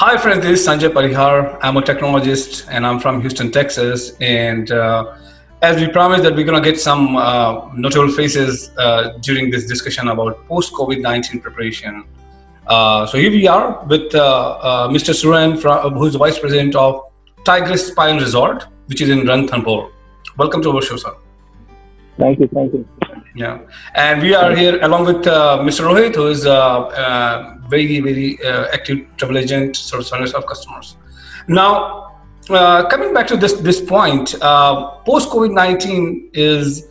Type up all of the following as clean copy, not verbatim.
Hi friends, this is Sanjay Parihar. I'm a technologist and I'm from Houston, Texas. And as we promised that we're going to get some notable faces during this discussion about post-COVID-19 preparation. So here we are with Mr. Surendra, who's the Vice President of Tigress Spa and Resort, which is in Ranthambore. Welcome to our show, sir. Thank you. Yeah, and we are here along with Mr. Rohit, who is very active travel agent, service of customers. Now, coming back to this point, post COVID-19 is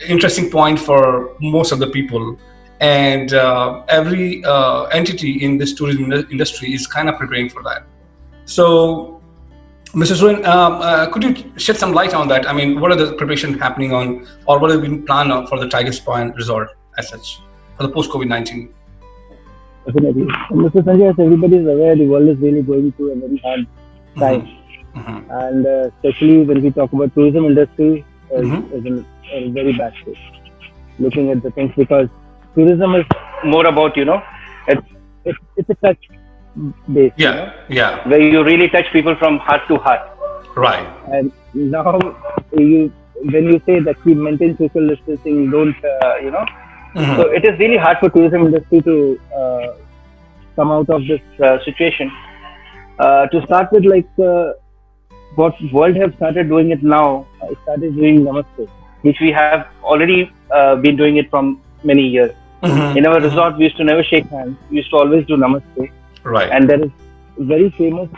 interesting point for most of the people, and every entity in this tourism industry is kind of preparing for that. So, Mr. Surendra, could you shed some light on that? I mean, what are the preparations happening on, or what has been planned for the Tigress Spa and Resort as such for the post-COVID-19? Definitely. Mr. Sanjay, as everybody is aware, the world is really going through a very hard time. And especially when we talk about tourism industry, is in a very bad state. Looking at the things, because tourism is more about, it's a touch base. Where you really touch people from heart to heart. Right. And now when you say that we maintain social distancing, don't, so it is really hard for tourism industry to come out of this situation. To start with, what world have started doing it now, started doing Namaste, which we have already been doing it from many years. In our resort, we used to never shake hands. We used to always do Namaste. Right. And there is very famous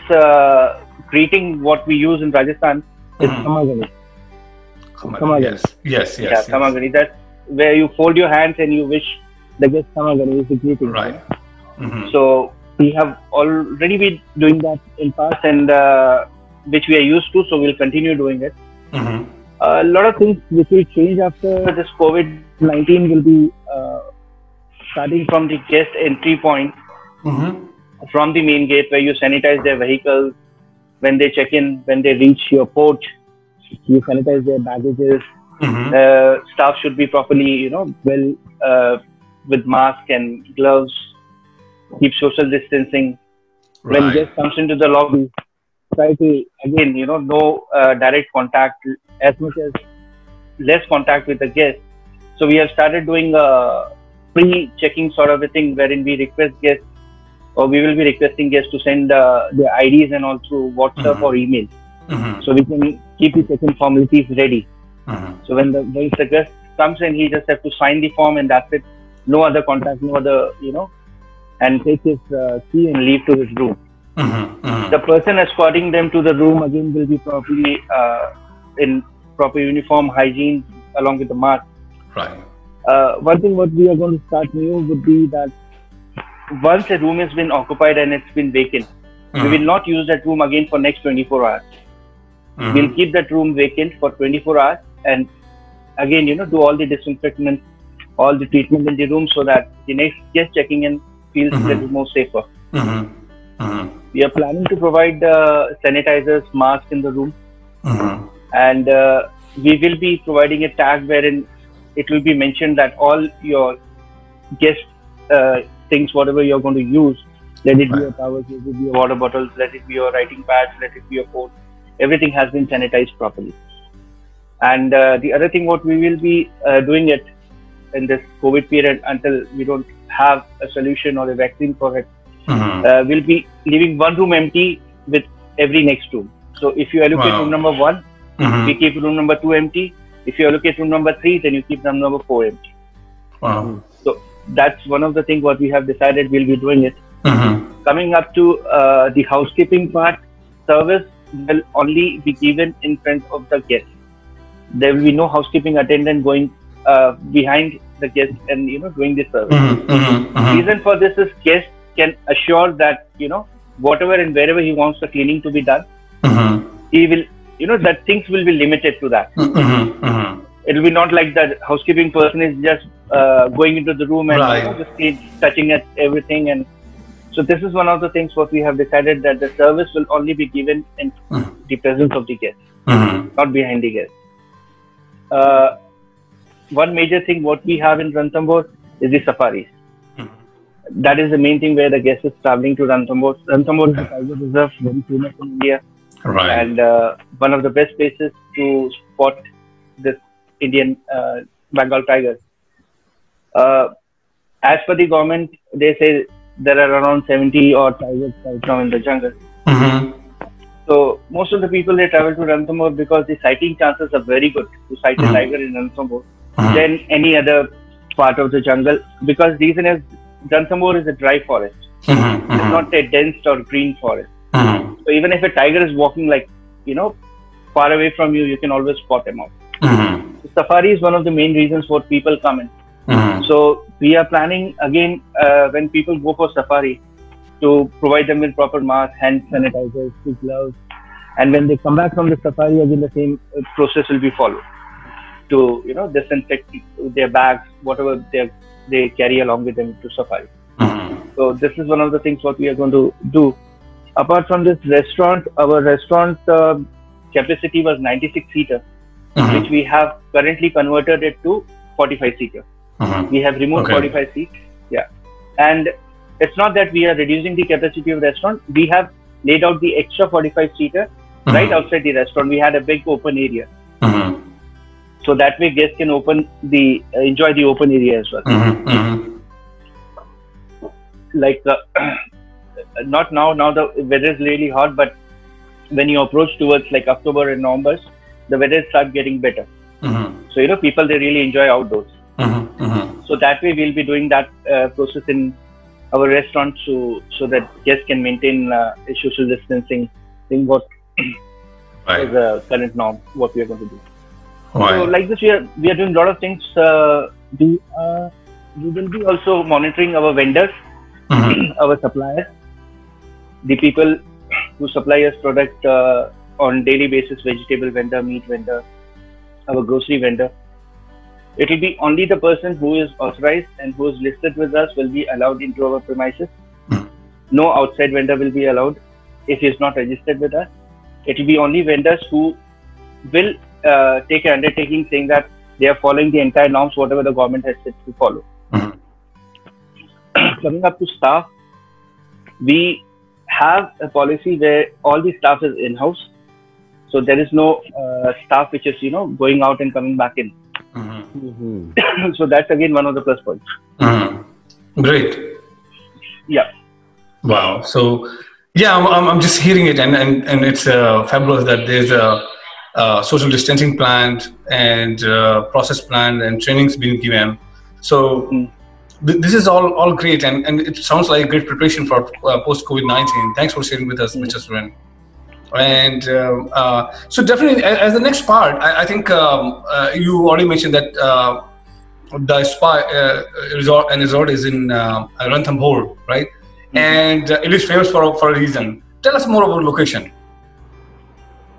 greeting what we use in Rajasthan is Kamagani. Yes. Kamagani. That's where you fold your hands and you wish the guest Kamagani is the greeting. Right. So we have already been doing that in past, and which we are used to. So we'll continue doing it. A lot of things which will change after this COVID-19 will be starting from the guest entry point. From the main gate, where you sanitize their vehicles when they check in, when they reach your porch, you sanitize their baggages. Staff should be properly, with mask and gloves, keep social distancing. Right. When guest comes into the lobby, try to, again, no direct contact, as much as less contact with the guest. So we have started doing a pre-checking sort of a thing, wherein we request guests, or we will be requesting guests to send their IDs and all through WhatsApp or email. So we can keep the check-in formalities ready. So when the guest comes in, he just has to sign the form and that's it. No other contact, no other, and take his key and leave to his room. The person escorting them to the room again will be properly in proper uniform, hygiene, along with the mask. Right. One thing what we are going to start new would be that once a room has been occupied and it's been vacant, we will not use that room again for next 24 hours. We'll keep that room vacant for 24 hours and again, do all the disinfectant, all the treatment in the room so that the next guest checking in feels a little more safer. We are planning to provide sanitizers, masks in the room, and we will be providing a tag wherein it will be mentioned that all your guest things, whatever you're going to use, let it be your towels, let it be your water bottles, let it be your writing pads, let it be your phone, everything has been sanitized properly. And the other thing what we will be doing it in this COVID period until we don't have a solution or a vaccine for it, we'll be leaving one room empty with every next room. So if you allocate room number 1, we keep room number 2 empty. If you allocate room number 3, then you keep room number 4 empty. So that's one of the things what we have decided we'll be doing it. Coming up to the housekeeping part, service will only be given in front of the guest. There will be no housekeeping attendant going behind the guest and doing the service. Reason for this is guest can assure that whatever and wherever he wants the cleaning to be done, he will that things will be limited to that. It will be not like that housekeeping person is just going into the room and just touching at everything. And so this is one of the things what we have decided, that the service will only be given in the presence of the guest, not behind the guest. One major thing what we have in Ranthambore is the safaris. that is the main thing where the guest is traveling to Ranthambore. Ranthambore is a tiger reserve, very famous in India, Right. and one of the best places to spot this Indian Bengal tiger. As per the government, they say there are around 70 odd tigers right now in the jungle. Mm-hmm. So most of the people, they travel to Ranthambore because the sighting chances are very good to sight a tiger in Ranthambore than any other part of the jungle, because reason is Ranthambore is a dry forest. It's not a dense or green forest. So even if a tiger is walking far away from you, you can always spot him out. Safari is one of the main reasons for people come in. So we are planning again, when people go for safari, to provide them with proper mask, hand sanitizers, gloves, and when they come back from the safari, again the same process will be followed to disinfect their bags, whatever they carry along with them to safari. So this is one of the things what we are going to do. Apart from this restaurant, our restaurant capacity was 96-seater, which we have currently converted it to 45-seater. We have removed 45 seats. Yeah, and it's not that we are reducing the capacity of the restaurant. We have laid out the extra 45-seater right outside the restaurant. We had a big open area, so that way guests can enjoy the open area as well. Like not now. Now the weather is really hot, but when you approach towards like October and November, the weather starts getting better. So people, they really enjoy outdoors. So that way we'll be doing that process in our restaurant, so that guests can maintain a social distancing thing, what is the current norm, what we are going to do. So like this, we are doing a lot of things. We will be also monitoring our vendors, our suppliers, the people who supply us product on daily basis, vegetable vendor, meat vendor, our grocery vendor. It will be only the person who is authorized and who is listed with us will be allowed into our premises. No outside vendor will be allowed if he is not registered with us. It will be only vendors who will take an undertaking saying that they are following the entire norms, whatever the government has said to follow. Coming up to staff, we have a policy where all the staff is in-house. So there is no staff which is, going out and coming back in. So that's again one of the plus points. Great. Yeah. Wow. So yeah, I'm just hearing it, and it's fabulous that there's a social distancing plan and process plan and trainings being given. So this is all great, and it sounds like great preparation for post COVID-19. Thanks for sharing with us, Mr. Surendra. And so definitely, as the next part, I think you already mentioned that the spa resort is in Ranthambore, right? And it is famous for a reason. Tell us more about location.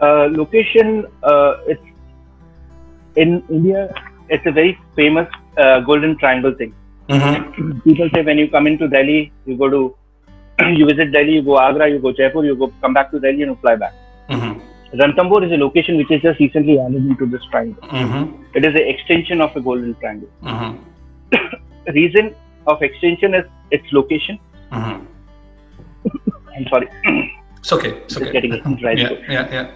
Location, it's in India. It's a very famous golden triangle thing. People say when you come into Delhi, you visit Delhi, you go Agra, you go Jaipur, come back to Delhi and you fly back. Ranthambore is a location which is just recently added into this triangle. It is an extension of a golden triangle. Reason of extension is its location. I'm sorry. It's okay. It's okay. Getting it right. Yeah.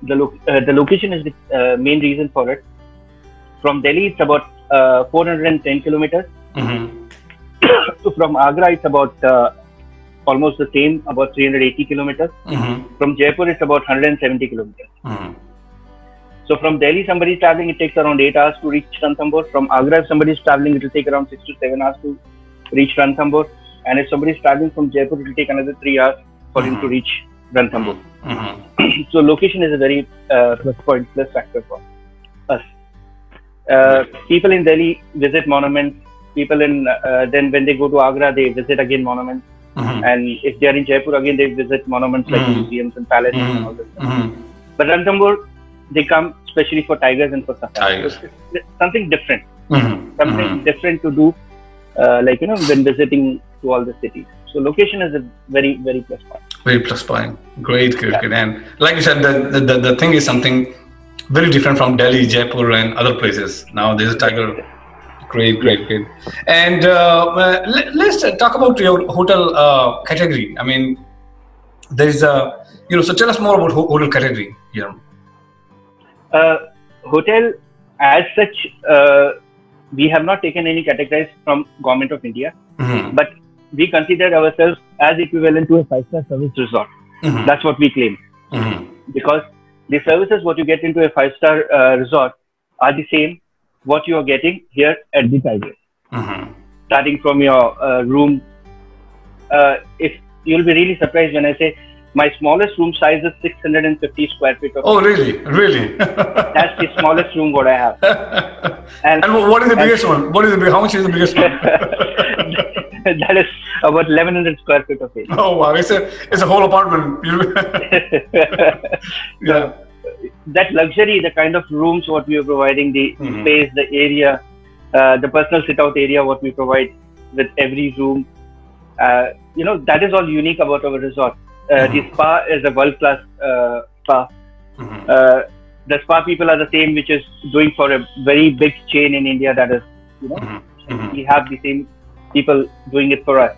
The location is the main reason for it. From Delhi, it's about 410 kilometers. So from Agra, it's about almost the same, about 380 kilometers. From Jaipur, it's about 170 kilometers. So from Delhi, somebody is traveling, it takes around 8 hours to reach Ranthambore. From Agra, if somebody is traveling, it will take around 6 to 7 hours to reach Ranthambore. And if somebody is traveling from Jaipur, it will take another 3 hours for him to reach Ranthambore. So location is a very plus factor for us. People in Delhi visit monuments. People then when they go to Agra, they visit again monuments. And if they are in Jaipur, again they visit monuments like museums and palaces and all this stuff. But Ranthambore, they come especially for tigers and for safari. So it's something different. Something different to do, when visiting to all the cities. So location is a very, very plus point. Very plus point. Great. And like you said, the thing is something very different from Delhi, Jaipur, and other places. Now there's a tiger Great, great, great. And let's talk about your hotel category. I mean, there is a, so tell us more about hotel category here. Hotel, as such, we have not taken any categories from Government of India, but we consider ourselves as equivalent to a 5-star service resort. That's what we claim. Because the services what you get into a 5-star resort are the same what you are getting here at the Tigress. Starting from your room, if you'll be really surprised when I say my smallest room size is 650 square feet. Oh, really? Really? That's the smallest room what I have. And what is the biggest one? What is the how much is the biggest one? That is about 1100 square feet of it. Oh wow! It's a whole apartment. So, that luxury, the kind of rooms what we are providing, the space, the area, the personal sit-out area what we provide with every room, that is all unique about our resort. The spa is a world-class spa. The spa people are the same which is doing for a very big chain in India. That is, we have the same people doing it for us.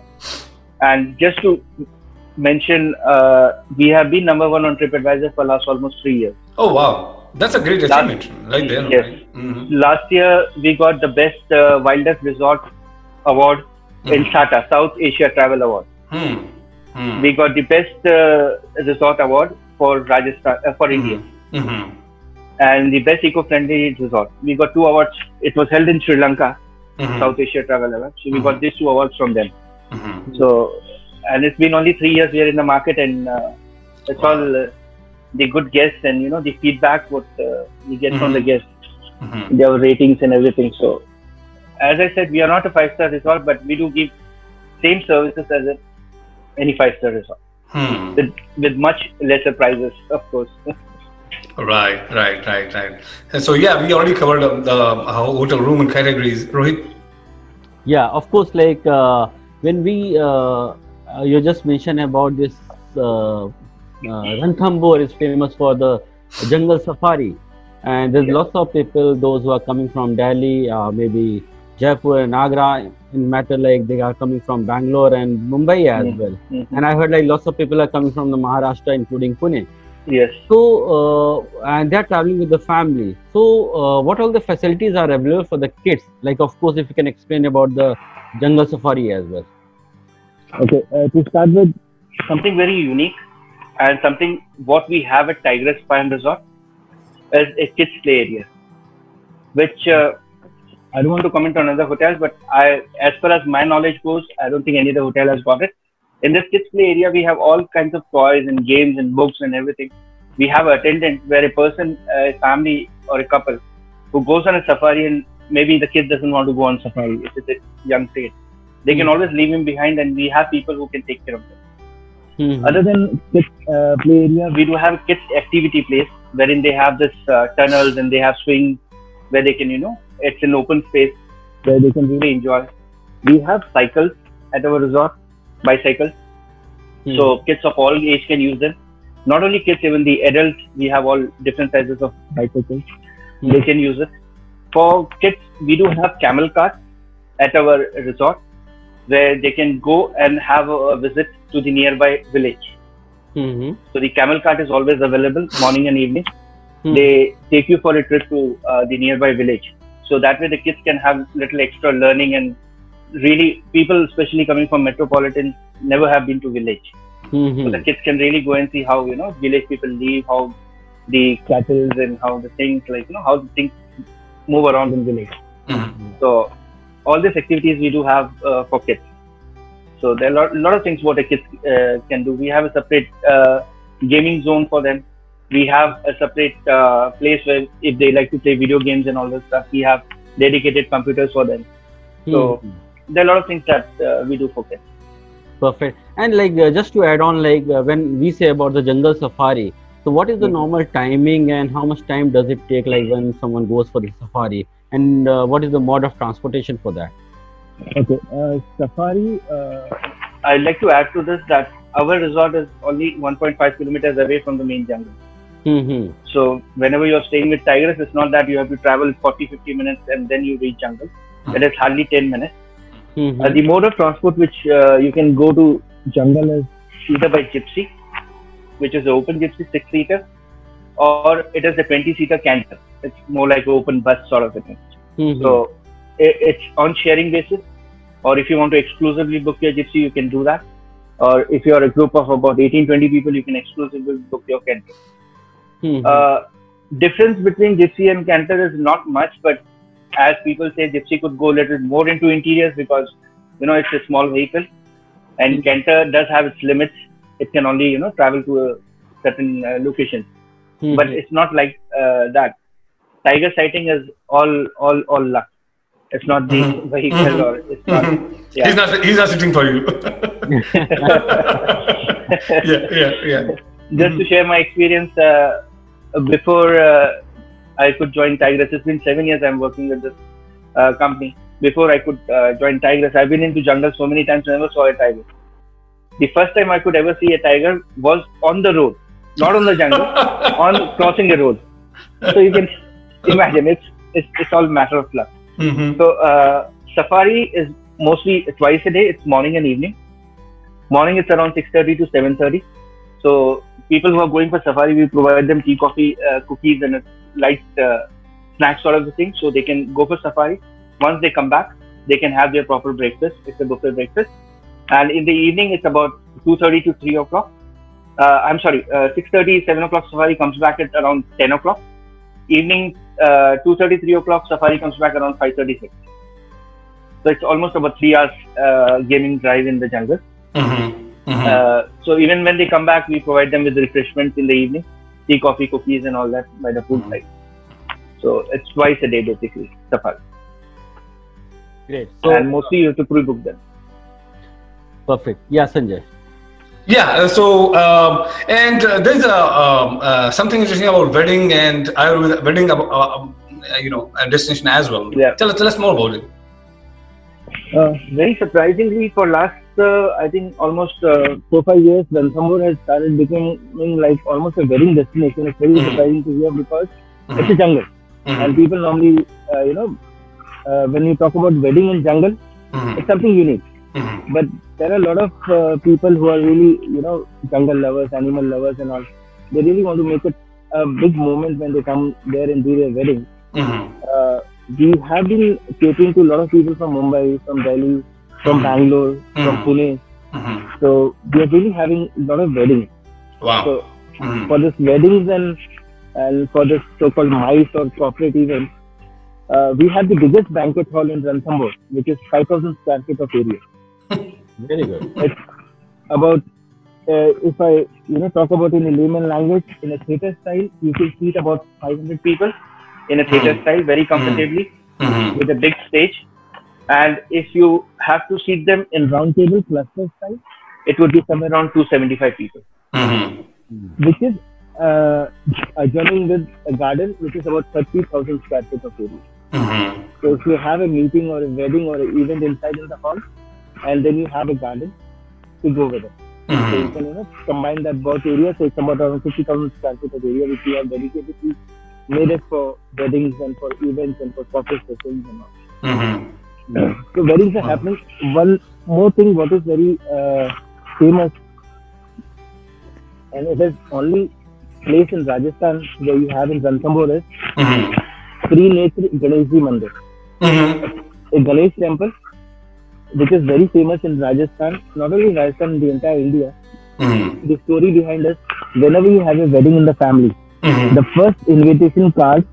And just to mention, we have been number 1 on TripAdvisor for last almost 3 years. Oh wow, that's a great achievement right there. Yes. Right? Last year we got the best wildest resort award in SATA, South Asia Travel Award. We got the best resort award for Rajasthan, for India. And the best eco-friendly resort. We got 2 awards. It was held in Sri Lanka, South Asia Travel Award. So we got these 2 awards from them. So, and it's been only 3 years we are in the market, and it's all the good guests and the feedback what we get from the guests, their ratings and everything. So, as I said, we are not a 5-star resort, but we do give same services as any 5-star resort, with much lesser prices, of course. Right. And so yeah, we already covered the hotel room and categories. Rohit? Yeah, of course. Like when we you just mentioned about this Ranthambore is famous for the jungle safari, and there's lots of people, those who are coming from Delhi, maybe Jaipur and Agra, in matter like they are coming from Bangalore and Mumbai as well. And I heard like lots of people are coming from the Maharashtra, including Pune. Yes. So and they are traveling with the family. So what all the facilities are available for the kids? Like, of course, if you can explain about the jungle safari as well. Okay, to start with, something very unique and something what we have at Tigress Spa and Resort is a kids play area, which I don't want to comment on other hotels, but as far as my knowledge goes, I don't think any other hotel has got it. In this kids play area, we have all kinds of toys and games and books and everything. We have an attendant where a person, a family or a couple who goes on a safari, and maybe the kid doesn't want to go on safari if it's a young kid. They can always leave him behind, and we have people who can take care of them. Other than kids play area, we do have a kids activity place wherein they have this tunnels and they have swings where they can, it's an open space where they can really enjoy. We have cycles at our resort, bicycles. So kids of all age can use them. Not only kids, even the adults, we have all different sizes of bicycles. They can use it. For kids, we do have camel carts at our resort where they can go and have a visit to the nearby village. So the camel cart is always available morning and evening. They take you for a trip to the nearby village. So that way the kids can have little extra learning, and really people, especially coming from metropolitan, never have been to village. So the kids can really go and see how, village people live, how the cattle and how the things how the things move around in village. So all these activities we do have for kids. So there are a lot of things what the kids can do. We have a separate gaming zone for them. We have a separate place where if they like to play video games and all that stuff, we have dedicated computers for them. So there are a lot of things that we do for kids. Perfect. And just to add on, when we say about the jungle safari, so what is the normal timing and how much time does it take when someone goes for the safari, and what is the mode of transportation for that? Okay, safari, I'd like to add to this that our resort is only 1.5 kilometers away from the main jungle. So whenever you're staying with Tigress, it's not that you have to travel 40-50 minutes and then you reach jungle. That is hardly 10 minutes. Mm-hmm. The mode of transport which you can go to jungle is either by gypsy, which is the open gypsy 6-seater, or it is the 20-seater canter. It's more like an open bus sort of a thing. Mm-hmm. So it's on sharing basis, or if you want to exclusively book your gypsy, you can do that. Or if you are a group of about 18-20 people, you can exclusively book your canter. Mm-hmm. Difference between gypsy and canter is not much, but as people say, gypsy could go a little more into interiors because it's a small vehicle, and canter does have its limits. It can only travel to a certain location, but it's not like that. Tiger sighting is all luck. It's not the vehicle, or it's not. Yeah. He's not sitting for you. yeah. Just to share my experience, before I could join Tigress, it's been 7 years I'm working with this company. Before I could join Tigress, I've been into jungle so many times, I never saw a tiger. The first time I could ever see a tiger was on the road, not on the jungle, on crossing the road. So you can imagine, it's all matter of luck. Mm-hmm. So safari is mostly twice a day. It's morning and evening. Morning it's around 6:30 to 7:30. So people who are going for safari, we provide them tea, coffee, cookies, and a light snack sort of a thing, so they can go for safari. Once they come back, they can have their proper breakfast. It's a buffet breakfast. And in the evening, it's about 2:30 to 3 o'clock. 6:30, 7 o'clock safari comes back at around 10 o'clock. Evening, 2:30, 3 o'clock safari comes back around 5:36. So it's almost about 3 hours gaming drive in the jungle. So even when they come back, we provide them with refreshments in the evening, tea, coffee, cookies, and all that by the poolside. So it's twice a day basically, safari. Great. And mostly you have to pre-book them. Perfect. Yeah, Sanjay. Yeah. So there's something interesting about wedding and Ayurveda wedding, a destination as well. Yeah. Tell us more about it. Very surprisingly, for last I think almost 4-5 years, Ranthambore has started becoming like almost a wedding destination. It's very surprising to hear because it's a jungle, and people normally, when you talk about wedding in jungle, it's something unique. But there are a lot of people who are really, jungle lovers, animal lovers, and all. They really want to make it a big moment when they come there and do their wedding. We have been catering to a lot of people from Mumbai, from Delhi, from Bangalore, from Pune. So we are really having a lot of weddings. Wow. So for this weddings and for this so-called MICE or corporate events, we have the biggest banquet hall in Ranthambore, which is 5,000 square feet of area. Very good. It's about, if I talk about in a layman language, in a theatre style, you can seat about 500 people in a theatre style very comfortably with a big stage. And if you have to seat them in round table cluster style, it would be somewhere around 275 people, which is adjoining with a garden which is about 30,000 square feet of area. So if you have a meeting or a wedding or an event inside in the hall, and then you have a garden to go with it. So you can combine that both areas. So it's about around 50,000 square feet of area which we have dedicatedly made it for weddings and for events and for corporate sessions and all. So weddings are happening. One more thing, what is very famous, and it is only place in Rajasthan where you have in Ranthambore, is Triluxo Mandir, a Ganesh temple, which is very famous in Rajasthan, not only in Rajasthan, in the entire India. The story behind it, whenever you have a wedding in the family, the first invitation card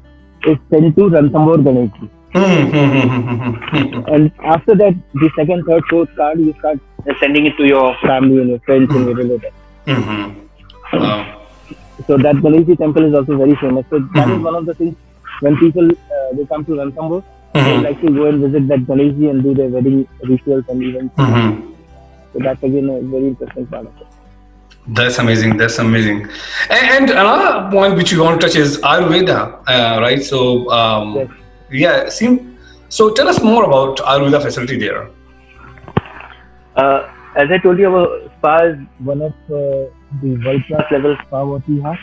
is sent to Ranthambore Ganesh. And after that, the second, third, fourth card, you start sending it to your family and your friends and your relatives. So that Ganesh temple is also very famous. So that is one of the things when people they come to Ranthambore, they like to go and visit that Ganesh and do their wedding rituals and events. So that's again a very interesting part of it. That's amazing. That's amazing. And another point which you want to touch is Ayurveda, right? So Yes. So tell us more about Ayurveda facility there. As I told you, our spa is one of the world-class level spa what we have,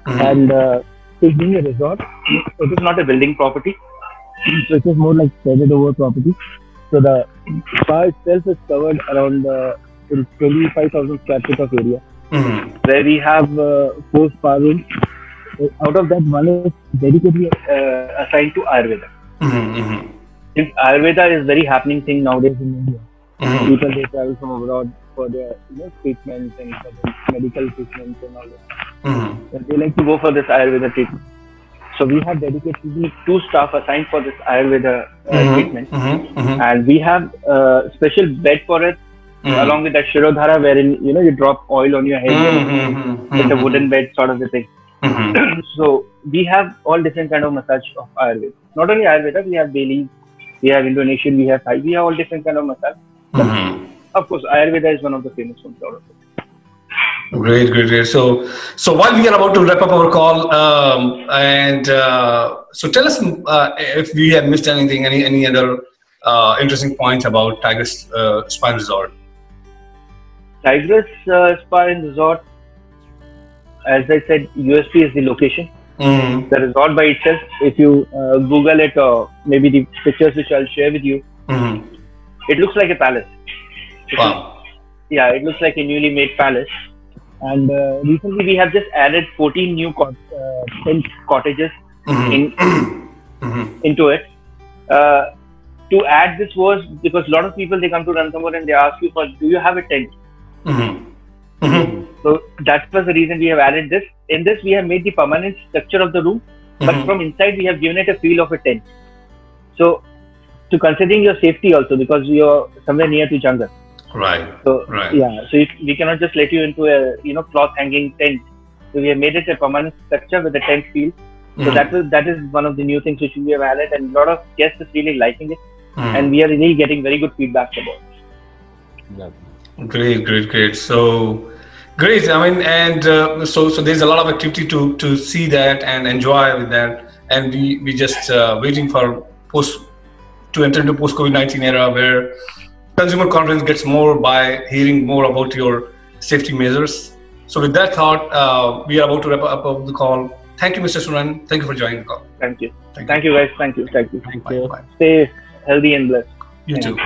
and it being a resort, it is not a building property. So it is more like spread over property. So the spa itself is covered around 25,000 square feet of area, where we have 4 spa rooms. Out of that, one is dedicatedly assigned to Ayurveda. Since Ayurveda is very happening thing nowadays in India, people they travel from abroad for their treatments and for the medical treatments and all that. They like to go for this Ayurveda treatment. So we have dedicatedly 2 staff assigned for this Ayurveda treatment, and we have a special bed for it, along with that Shirodhara, wherein you drop oil on your head, with a wooden bed sort of a thing. So we have all different kind of massage of Ayurveda. Not only Ayurveda, we have Bailey, we have Indonesian, we have Thai, we have all different kind of massage. Of course, Ayurveda is one of the famous ones out of it. Great. So while we are about to wrap up our call, so tell us if we have missed anything, any other interesting points about Tigress Spa and Resort. Tigress Spa and Resort, as I said, USP is the location. The resort by itself, if you Google it, or maybe the pictures which I'll share with you, it looks like a palace. Wow. It looks like a newly made palace. And recently we have just added 14 new tent cottages into it. To add this was because a lot of people, they come to Ranthambore and they ask you for, do you have a tent? So that was the reason we have added this. In this, we have made the permanent structure of the room, but from inside we have given it a feel of a tent. So, to considering your safety also, because you're somewhere near to jungle. Right. So we cannot just let you into a cloth hanging tent. So we have made it a permanent structure with a tent feel. So that is one of the new things which we have added, and a lot of guests is really liking it, and we are really getting very good feedback about it. Great. So great. I mean, and so there's a lot of activity to see that and enjoy with that, and we just waiting for to enter into post Covid-19 era where consumer confidence gets more by hearing more about your safety measures. So with that thought, we are about to wrap up the call. Thank you, Mr. Surendra. Thank you for joining the call. Thank you. Thank you, guys. Thank you. Bye. Stay healthy and blessed. You too.